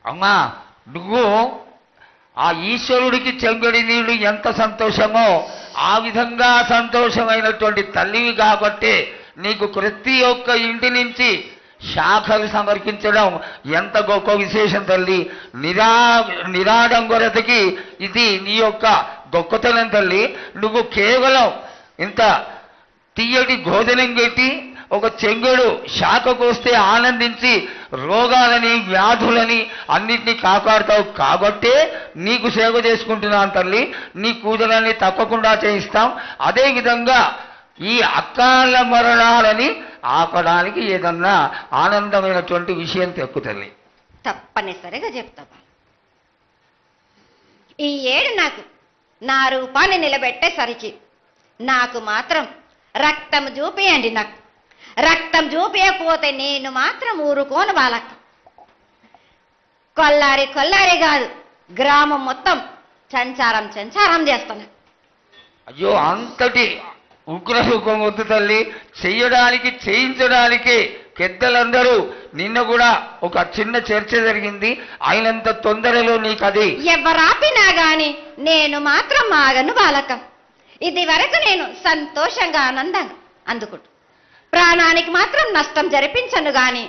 అమ్మా నువ్వు ఆ ఈశ్వరుడికి చెంగడి నీళ్ళు ఎంత సంతోషమో ఆ విధంగా సంతోషమైనటువంటి తల్లివి కాబట్టి నీకు ప్రతి ఒక్క ఇంటి నుంచి శాఖలు సమర్పించడం ఎంత గొప్ప విశేషం తల్లి. నిరాడంబరతకి ఇది నీ యొక్క గొప్పతనం తల్లి. నువ్వు కేవలం ఇంత తీయటి భోజనం పెట్టి ఒక చెంగుడు శాఖకు వస్తే ఆనందించి రోగాలని వ్యాధులని అన్నిటినీ కాపాడుతావు కాబట్టే నీకు సేవ చేసుకుంటున్నాను తల్లి. నీ పూజలన్నీ తప్పకుండా చేయిస్తాం. అదేవిధంగా ఈ అకాల మరణాలని ఆపడానికి ఏదన్నా ఆనందమైనటువంటి విషయం తెక్కు తల్లి. తప్పనిసరిగా చెప్తా. ఈ ఏడు నాకు నా రూపాన్ని నిలబెట్టేసరికి నాకు మాత్రం రక్తం చూపియండి. నాకు రక్తం చూపించకపోతే నేను మాత్రం ఊరుకోను బాలక్క. కొల్లారి కాదు, గ్రామం మొత్తం సంచారం చేస్తాను. అయ్యో అంతటి ఉగ్రసుఖం వద్దు తల్లి. చెయ్యడానికి చేయించడానికి పెద్దలందరూ నిన్న కూడా ఒక చిన్న చర్చ జరిగింది. అయినంత తొందరలో నీకు అది ఎవరాపినా గాని నేను మాత్రం ఆగను బాలక. ఇది వరకు నేను సంతోషంగా ఆనందంగా అందుకుంటు. ప్రాణానికి మాత్రం నష్టం జరిపించను గాని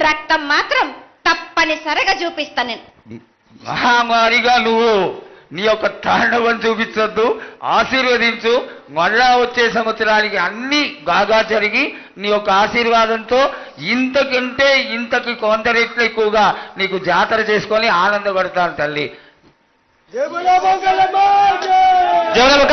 రక్తం మాత్రం తప్పనిసరిగా చూపిస్తాను. నేను మహామారిగా నువ్వు నీ యొక్క తాండవం చూపించొద్దు, ఆశీర్వదించు. మళ్ళా వచ్చే సంవత్సరానికి అన్ని బాగా జరిగి నీ యొక్క ఆశీర్వాదంతో ఇంతకంటే ఇంతకి కొంత రెట్లు ఎక్కువగా నీకు జాతర చేసుకొని ఆనందపడతాను తల్లి. జగన్